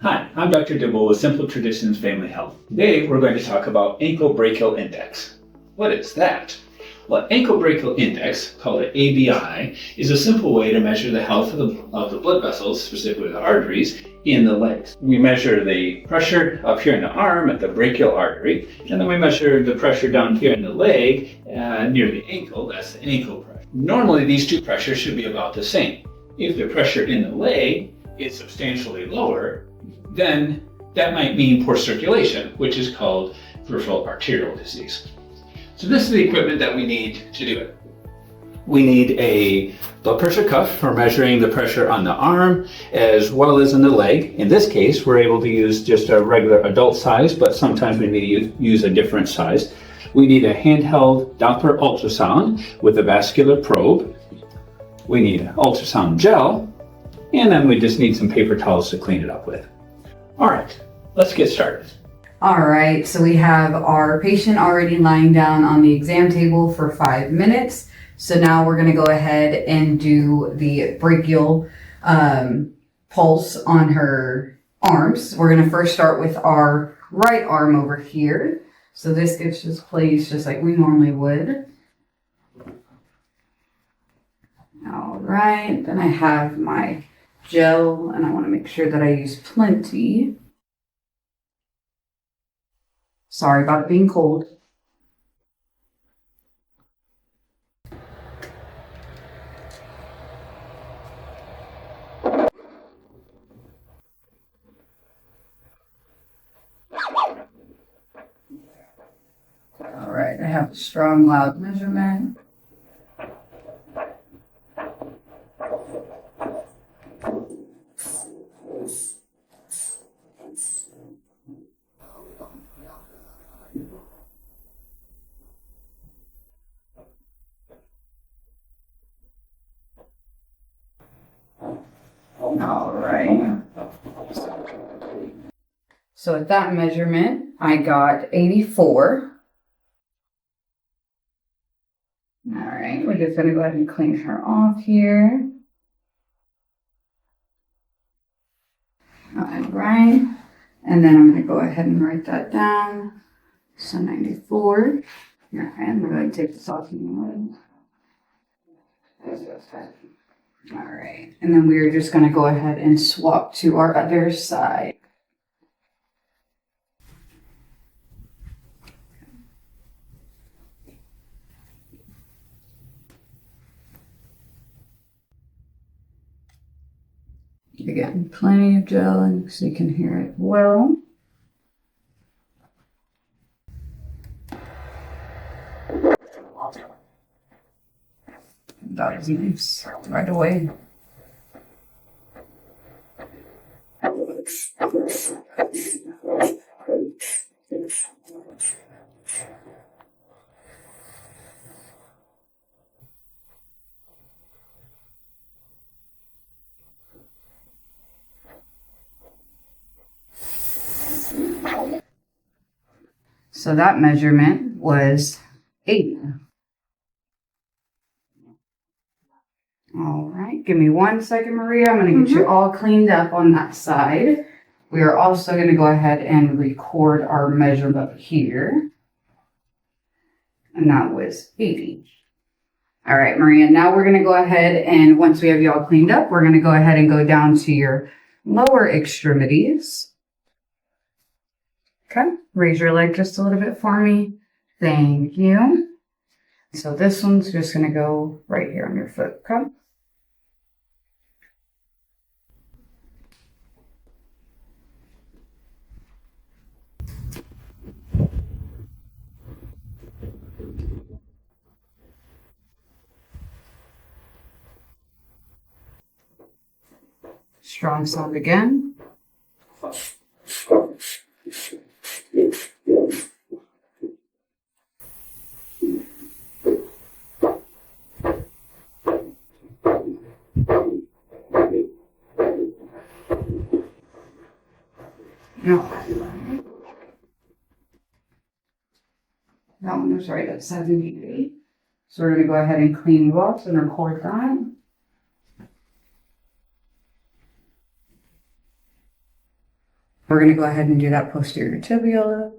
Hi, I'm Dr. Dibble with Simple Traditions Family Health. Today we're going to talk about Ankle Brachial Index. What is that? Well, Ankle Brachial Index, called an ABI, is a simple way to measure the health of the blood vessels, specifically the arteries, in the legs. We measure the pressure up here in the arm at the brachial artery, and then we measure the pressure down here in the leg near the ankle. That's the ankle pressure. Normally these two pressures should be about the same. If the pressure in the leg is substantially lower, then that might mean poor circulation, which is called peripheral arterial disease. So this is the equipment that we need to do it. We need a blood pressure cuff for measuring the pressure on the arm as well as in the leg. In this case, we're able to use just a regular adult size, but sometimes we need to use a different size. We need a handheld Doppler ultrasound with a vascular probe. We need an ultrasound gel, and then we just need some paper towels to clean it up with. All right, let's get started. All right, so we have our patient already lying down on the exam table for 5 minutes. So now we're going to go ahead and do the brachial pulse on her arms. We're going to first start with our right arm over here. So this gets just placed just like we normally would. All right, then I have my gel, and I want to make sure that I use plenty. Sorry about it being cold. All right, I have a strong, loud measurement. All right. So at that measurement, I got 84. All right, we're just going to go ahead and clean her off here. All right, and then I'm going to go ahead and write that down. So 94. All right, I'm going to take this off in a minute. All right, and then we're just going to go ahead and swap to our other side. Again, plenty of gel so you can hear it well. That was nice right away. So that measurement was 80. All right, give me 1 second, Maria. I'm going to get you all cleaned up on that side. We are also going to go ahead and record our measurement here. And that was 80. All right, Maria, now we're going to go ahead and once we have you all cleaned up, we're going to go ahead and go down to your lower extremities. Okay, raise your leg just a little bit for me. Thank you. So this one's just going to go right here on your foot. Okay. Strong sound again. No. That one was right at 78. So we're going to go ahead and clean you up and record that. We're going to go ahead and do that posterior tibial.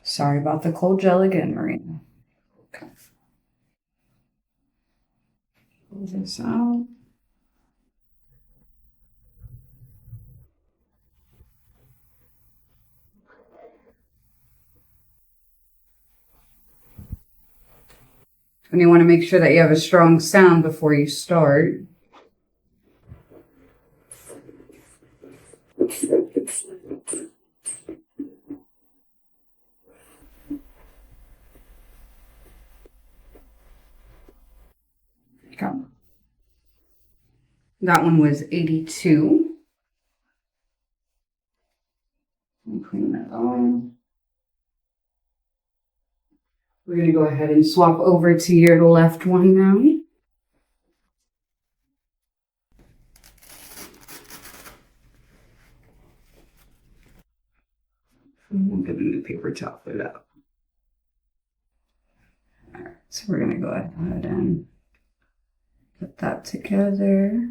Sorry about the cold gel again, Marina. Okay. Pull this out. And you want to make sure that you have a strong sound before you start. Okay. That one was 82. Clean that off. We're going to go ahead and swap over to your left one now. We'll get a new paper towel for that. All right, so we're going to go ahead and put that together.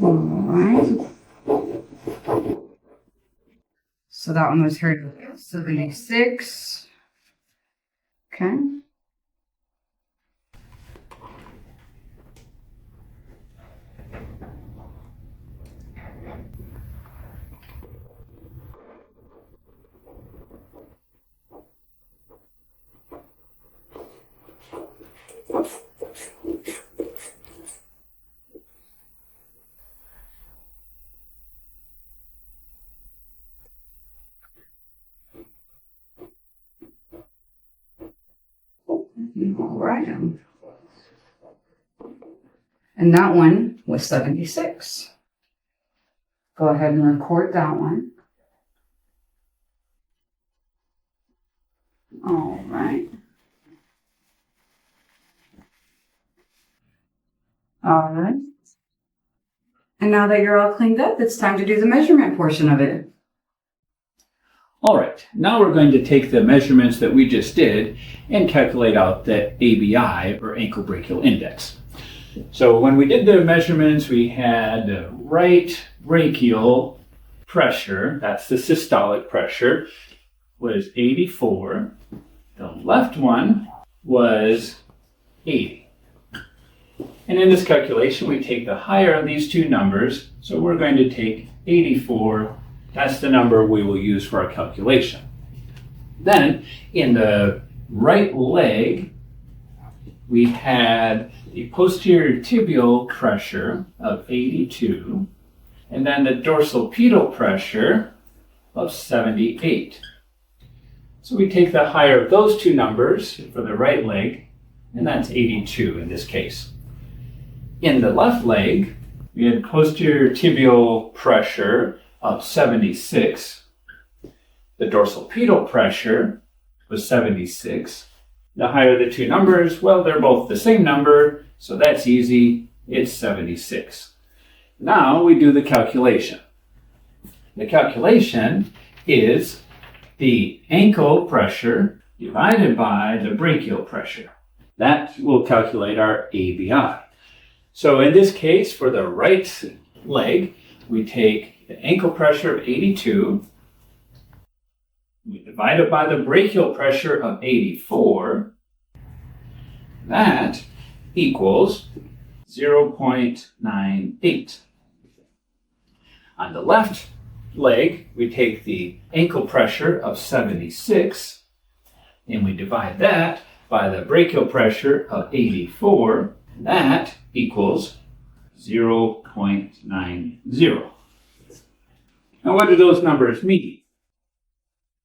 Alright. So that one was heard 76. Okay. All right. And that one was 76. Go ahead and record that one. All right. All right. And now that you're all cleaned up, it's time to do the measurement portion of it. All right, now we're going to take the measurements that we just did and calculate out the ABI, or ankle brachial index. So when we did the measurements, we had the right brachial pressure, that's the systolic pressure, was 84. The left one was 80. And in this calculation, we take the higher of these two numbers. So we're going to take 84. That's the number we will use for our calculation. Then in the right leg, we had the posterior tibial pressure of 82, and then the dorsal pedal pressure of 78. So we take the higher of those two numbers for the right leg, and that's 82 in this case. In the left leg, we had posterior tibial pressure of 76. The dorsal pedal pressure was 76. The higher the two numbers, well, they're both the same number, so that's easy. It's 76. Now we do the calculation. The calculation is the ankle pressure divided by the brachial pressure. That will calculate our ABI. So in this case, for the right leg, we take the ankle pressure of 82, we divide it by the brachial pressure of 84, that equals 0.98. On the left leg, we take the ankle pressure of 76, and we divide that by the brachial pressure of 84, that equals 0.90. Now, what do those numbers mean?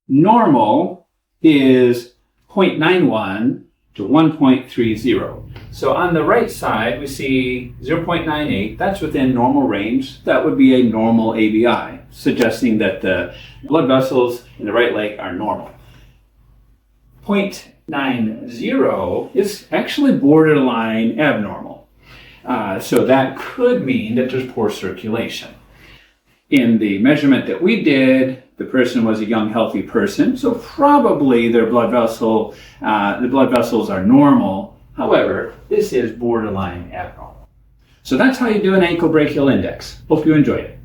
Normal is 0.91 to 1.30. So on the right side, we see 0.98. That's within normal range. That would be a normal ABI, suggesting that the blood vessels in the right leg are normal. 0.90 is actually borderline abnormal. So that could mean that there's poor circulation. In the measurement that we did, the person was a young, healthy person, so probably their the blood vessels are normal. However, this is borderline abnormal. So that's how you do an ankle brachial index. Hope you enjoyed it.